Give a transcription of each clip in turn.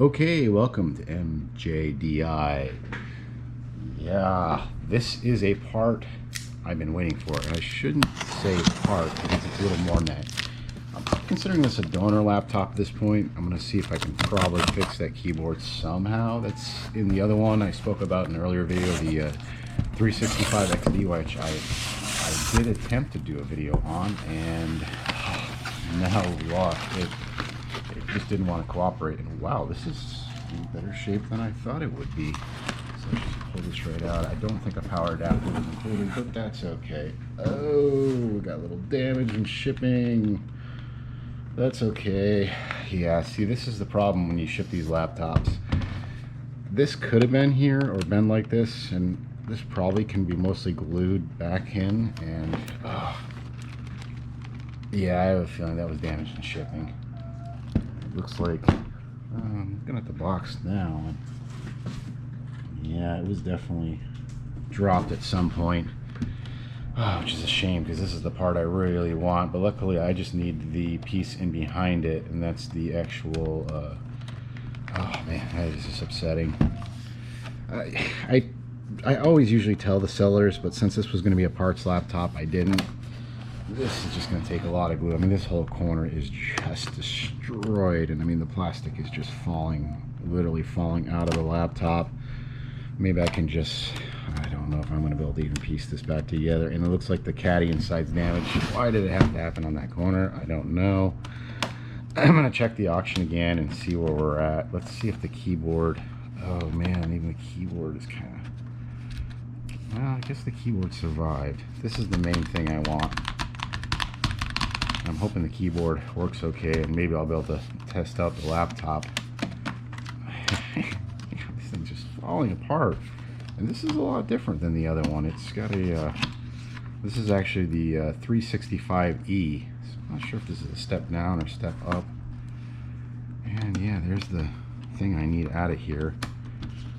Okay, welcome to IJDM. Yeah, this is a part I've been waiting for, and I shouldn't say part because it's a little more than that. I'm considering this a donor laptop at this point. I'm going to see if I can probably fix that keyboard somehow. That's in the other one I spoke about in an earlier video, the 365XD, which I did attempt to do a video on, and now we lost it. It just didn't want to cooperate, and wow, this is in better shape than I thought it would be. So let's just pull this right out. I don't think a power adapter was included, but that's okay. Oh, we got a little damage in shipping. That's okay. Yeah, see, this is the problem when you ship these laptops. This could have been here or been like this, and this probably can be mostly glued back in, and yeah, I have a feeling that was damaged in shipping. Looks like I'm looking at the box now. Yeah, it was definitely dropped at some point, which is a shame because this is the part I really want. But luckily, I just need the piece in behind it, and that's the actual. Oh man, that is just upsetting. I always usually tell the sellers, but since this was going to be a parts laptop, I didn't. This is just going to take a lot of glue. I mean, this whole corner is just destroyed, and I mean, the plastic is just falling, literally falling out of the laptop. Maybe I can just, I don't know if I'm going to be able to even piece this back together. And it looks like the caddy inside's damaged. Why did it have to happen on that corner? I don't know. I'm going to check the auction again and see where we're at. Let's see if the keyboard, oh man, even the keyboard is kind of, well, I guess the keyboard survived. This is the main thing I want. I'm hoping the keyboard works okay, and maybe I'll be able to test out the laptop. This thing's just falling apart, and this is a lot different than the other one. It's got a this is actually the 365E, so I'm not sure if this is a step down or step up. And yeah, there's the thing I need out of here,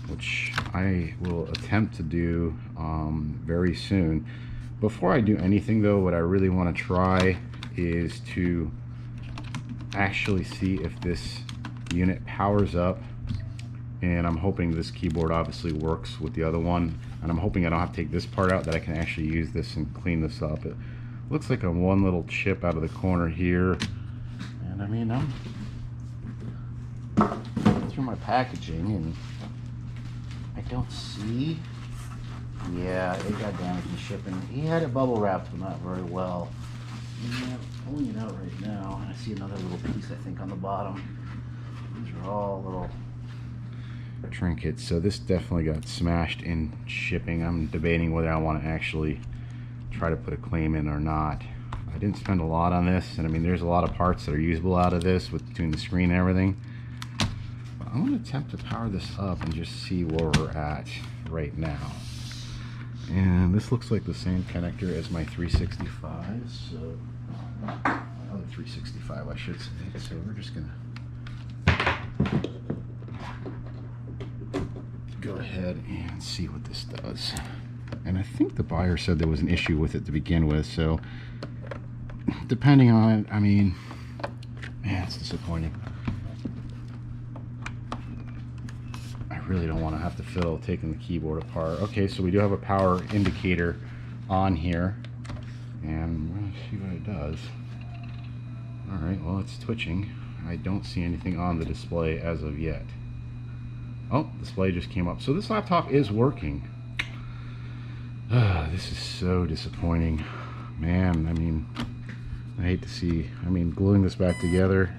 which I will attempt to do very soon. Before I do anything though, what I really want to try is to actually see if this unit powers up, and I'm hoping this keyboard obviously works with the other one, and I'm hoping I don't have to take this part out, that I can actually use this and clean this up. It looks like a one little chip out of the corner here, and I mean, I'm through my packaging and I don't see. Yeah, it got damaged in shipping. He had it bubble wrapped, but not very well. Yeah, pulling it out right now, and I see another little piece, I think, on the bottom. These are all little trinkets, so this definitely got smashed in shipping. I'm debating whether I want to actually try to put a claim in or not. I didn't spend a lot on this, and I mean, there's a lot of parts that are usable out of this between the screen and everything. But I'm going to attempt to power this up and just see where we're at right now. And this looks like the same connector as my 365, so my other 365 I should say. So we're just gonna go ahead and see what this does. And I think the buyer said there was an issue with it to begin with, so depending on it, I mean, man, it's disappointing. I really don't want to have to fiddle taking the keyboard apart. Okay, so we do have a power indicator on here, and we're going to see what it does. Alright, well, it's twitching. I don't see anything on the display as of yet. Oh, display just came up. So this laptop is working. This is so disappointing. Man, I mean, I hate to see, I mean, gluing this back together,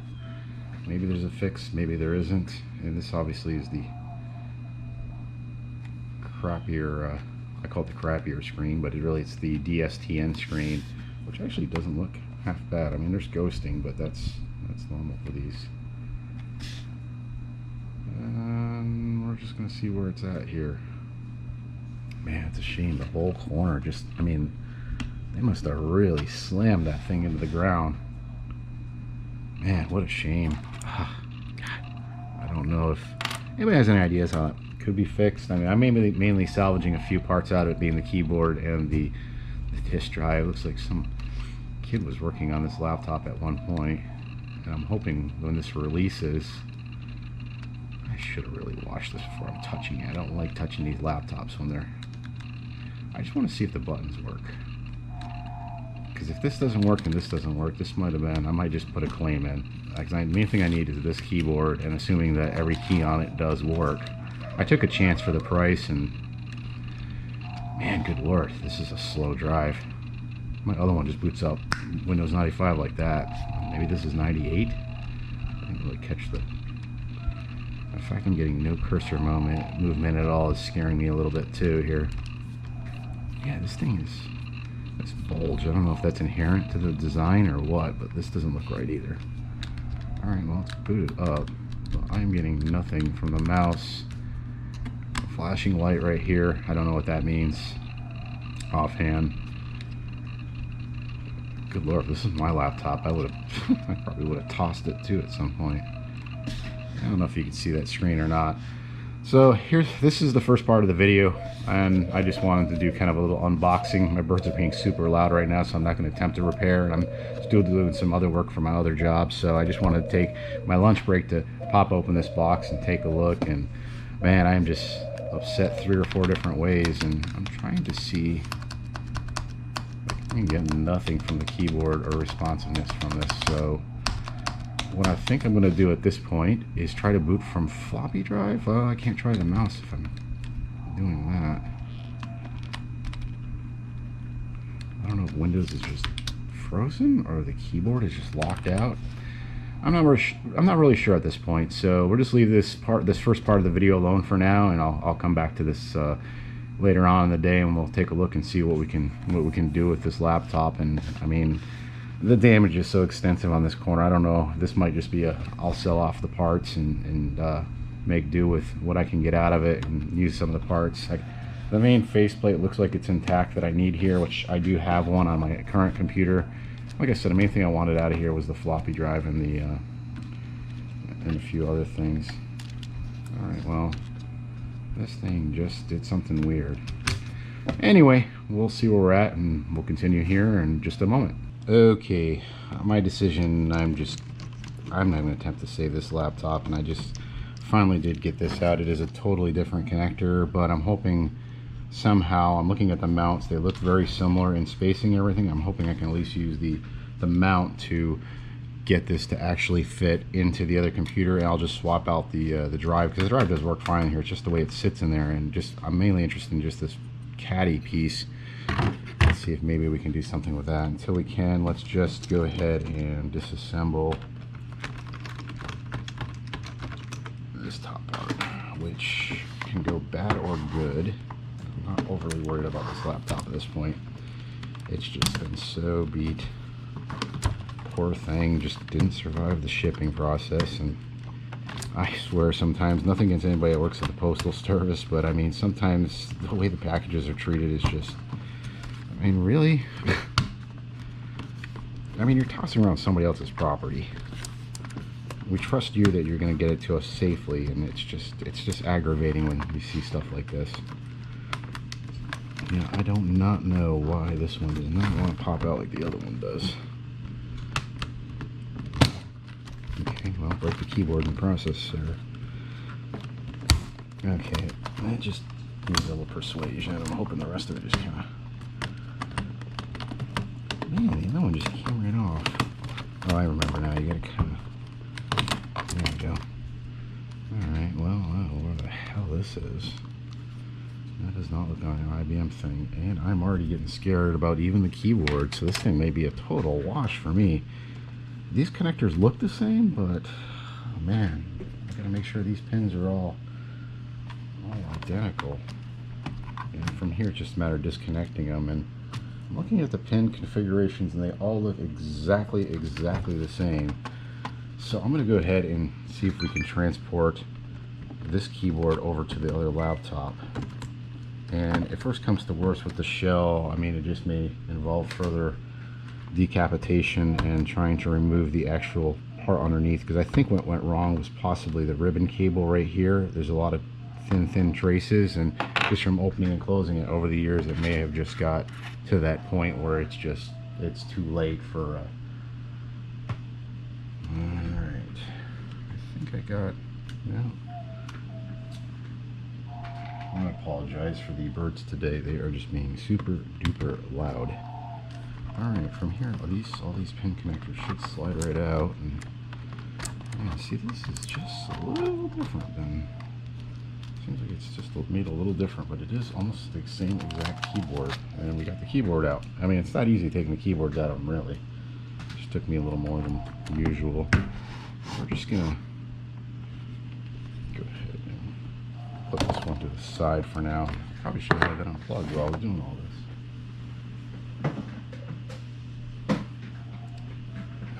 maybe there's a fix, maybe there isn't. And this obviously is the crappier, I call it the crappier screen, but it's the DSTN screen, which actually doesn't look half bad. I mean, there's ghosting, but that's normal for these. And we're just gonna see where it's at here. Man, it's a shame. The whole corner just, I mean, they must have really slammed that thing into the ground. Man, what a shame. God, I don't know if anybody has any ideas how it could be fixed. I mean, I'm mainly salvaging a few parts out of it, being the keyboard and the disk drive. It looks like some kid was working on this laptop at one point, and I'm hoping when this releases should have really washed this before I'm touching it. I don't like touching these laptops when they're... I just want to see if the buttons work. Because if this doesn't work and this doesn't work, this might have been... I might just put a claim in. Like, the main thing I need is this keyboard, and assuming that every key on it does work. I took a chance for the price, and... man, good lord, this is a slow drive. My other one just boots up Windows 95 like that. Maybe this is 98? I didn't really catch the... The fact I'm getting no cursor movement at all is scaring me a little bit too here. Yeah, this thing is... This bulge, I don't know if that's inherent to the design or what, but this doesn't look right either. Alright, well, let's boot it up. But I'm getting nothing from the mouse. A flashing light right here. I don't know what that means offhand. Good lord, if this is my laptop, I would have I probably would have tossed it too at some point. I don't know if you can see that screen or not. So this is the first part of the video, and I just wanted to do kind of a little unboxing. My birds are being super loud right now, so I'm not going to attempt to repair, and I'm still doing some other work for my other job. So I just wanted to take my lunch break to pop open this box and take a look. And man, I'm just upset 3 or 4 different ways, and I'm trying to see. I'm getting nothing from the keyboard or responsiveness from this. So what I think I'm going to do at this point is try to boot from floppy drive. I can't try the mouse if I'm doing that. I don't know if Windows is just frozen or the keyboard is just locked out. I'm not really sure at this point. So we'll just leave this first part of the video alone for now, and I'll come back to this later on in the day, and we'll take a look and see what we can do with this laptop. And I mean, the damage is so extensive on this corner. I don't know. This might just be I'll sell off the parts and make do with what I can get out of it and use some of the parts. Like the main faceplate looks like it's intact that I need here, which I do have one on my current computer. Like I said, the main thing I wanted out of here was the floppy drive and a few other things. All right, well, this thing just did something weird. Anyway, we'll see where we're at, and we'll continue here in just a moment. Okay, my decision, I'm not going to attempt to save this laptop, and I just finally did get this out. It is a totally different connector, but I'm hoping somehow, I'm looking at the mounts, they look very similar in spacing and everything. I'm hoping I can at least use the mount to get this to actually fit into the other computer, and I'll just swap out the drive, because the drive does work fine here. It's just the way it sits in there, and I'm mainly interested in just this Caddy piece. Let's see if maybe we can do something with that. Until we can, let's just go ahead and disassemble this top part, which can go bad or good. I'm not overly worried about this laptop at this point. It's just been so beat. Poor thing just didn't survive the shipping process, and I swear sometimes, nothing against anybody that works at the postal service, but I mean sometimes the way the packages are treated is just, I mean, really? I mean, you're tossing around somebody else's property. We trust you that you're going to get it to us safely, and it's just aggravating when you see stuff like this. Yeah, I don't not know why this one does not want to pop out like the other one does. Okay, well, break the keyboard in the process, sir. Okay, that just needs a little persuasion. I'm hoping the rest of it just kind of... Man, the other one just came right off. Oh, I remember now. You gotta kind of... There we go. Alright, well, I don't know where the hell this is. That does not look like an IBM thing. And I'm already getting scared about even the keyboard, so this thing may be a total wash for me. These connectors look the same, but oh man, I gotta make sure these pins are all identical. And from here, it's just a matter of disconnecting them. And I'm looking at the pin configurations, and they all look exactly the same. So I'm gonna go ahead and see if we can transport this keyboard over to the other laptop. And if worst comes to worst with the shell, I mean, it just may involve further decapitation and trying to remove the actual part underneath, because I think what went wrong was possibly the ribbon cable right here. There's a lot of thin traces, and just from opening and closing it over the years, it may have just got to that point where it's too late for alright, I think I got, no, apologize for the birds today. They are just being super duper loud. Alright, from here, all these pin connectors should slide right out. And yeah, see, this is just a little different than... Seems like it's just made a little different, but it is almost the same exact keyboard. And we got the keyboard out. I mean, it's not easy taking the keyboards out of them, really. It just took me a little more than usual. We're just gonna go ahead and put this one to the side for now. Probably should have that unplugged while we're doing all this.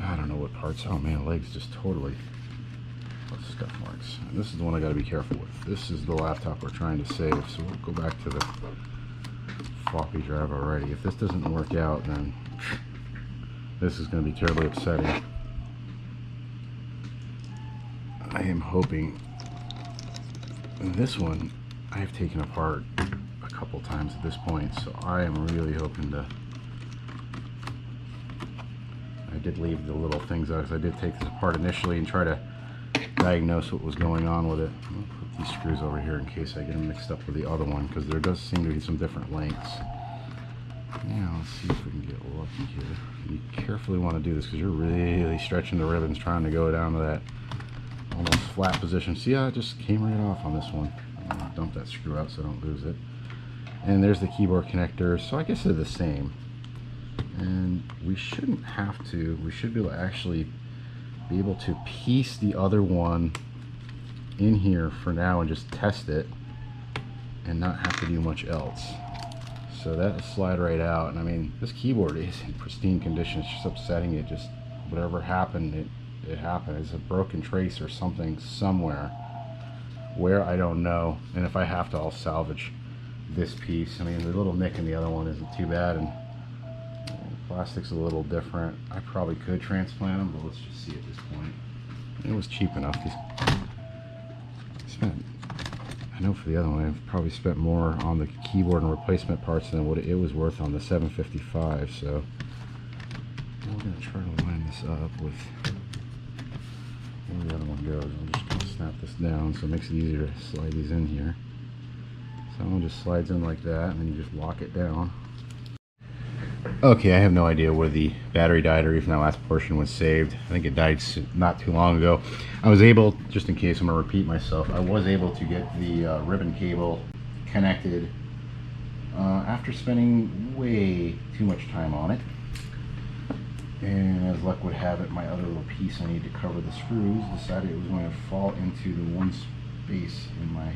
I don't know what parts. Oh man, legs just totally scuff marks. And this is the one I got to be careful with. This is the laptop we're trying to save, so we'll go back to the floppy drive already. If this doesn't work out, then this is going to be terribly upsetting. I am hoping this one I have taken apart a couple times at this point, so I am really hoping to... I did leave the little things out because I did take this apart initially and try to diagnose what was going on with it. I'm going to put these screws over here in case I get them mixed up with the other one, because there does seem to be some different lengths. Now let's see if we can get lucky here. You carefully want to do this because you're really stretching the ribbons trying to go down to that almost flat position. See how it just came right off on this one. I'm going to dump that screw out so I don't lose it. And there's the keyboard connectors, so I guess they're the same. And we shouldn't have to, we should be able to actually be able to piece the other one in here for now and just test it and not have to do much else. So that'll slide right out. And I mean, this keyboard is in pristine condition. It's just upsetting. It just, whatever happened, it happened. It's a broken trace or something somewhere where, I don't know. And if I have to, I'll salvage this piece. I mean, the little nick in the other one isn't too bad, and plastic's a little different. I probably could transplant them, but let's just see at this point. It was cheap enough. I know for the other one, I've probably spent more on the keyboard and replacement parts than what it was worth on the 755. So we're going to try to line this up with where the other one goes. I'm just going to snap this down so it makes it easier to slide these in here. So one just slides in like that, and then you just lock it down. Okay, I have no idea where the battery died or even that last portion was saved. I think it died not too long ago. I was able, just in case I'm going to repeat myself, I was able to get the ribbon cable connected after spending way too much time on it. And as luck would have it, my other little piece I need to cover the screws decided it was going to fall into the one space in my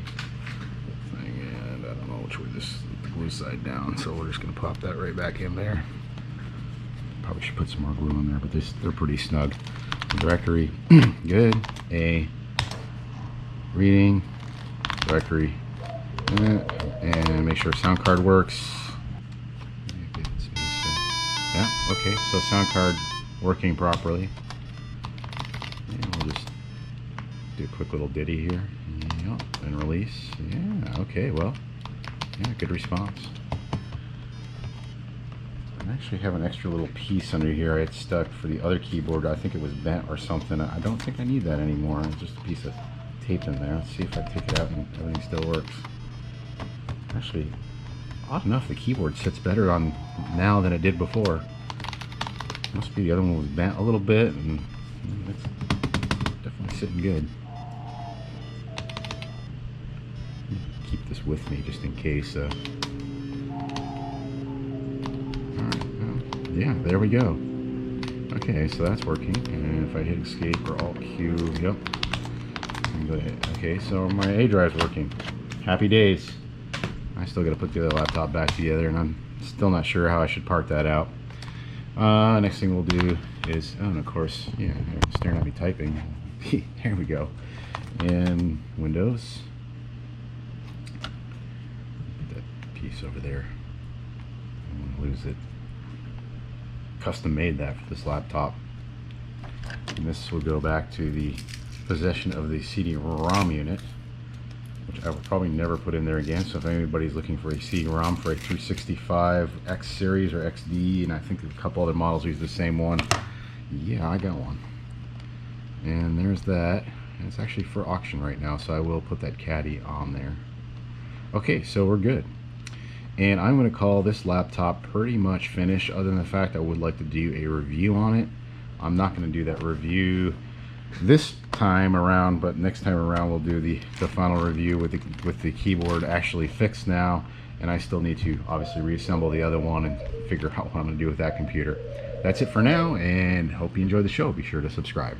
thing, and I don't know which way this is the glue side down, so we're just going to pop that right back in there. Probably should put some more glue in there, but they're pretty snug. The directory, good. A reading, directory, and make sure sound card works. Yeah, okay, so sound card working properly. And we'll just do a quick little ditty here. Yep, and release. Yeah, okay, well, yeah, good response. I actually have an extra little piece under here I had stuck for the other keyboard. I think it was bent or something. I don't think I need that anymore. It's just a piece of tape in there. Let's see if I take it out and everything still works. Actually, odd enough, the keyboard sits better on now than it did before. Must be the other one was bent a little bit, and it's definitely sitting good. Keep this with me just in case. Alright, well, yeah, there we go. Okay, so that's working. And if I hit escape or alt Q, yep. Go ahead. Okay, so my A drive's working. Happy days. I still got to put the other laptop back together, and I'm still not sure how I should part that out. Next thing we'll do is, oh, and of course, yeah, staring at me typing. There we go. In Windows, put that piece over there. I don't want to lose it. Custom made that for this laptop, and this will go back to the possession of the CD-ROM unit, which I will probably never put in there again. So if anybody's looking for a CD-ROM for a 365X series or XD, and I think a couple other models use the same one, yeah, I got one. And there's that. And it's actually for auction right now, so I will put that Caddy on there. Okay, so we're good. And I'm going to call this laptop pretty much finished, other than the fact I would like to do a review on it. I'm not going to do that review this time around, but next time around we'll do the final review with the keyboard actually fixed now, and I still need to obviously reassemble the other one and figure out what I'm going to do with that computer. That's it for now, and hope you enjoy the show. Be sure to subscribe.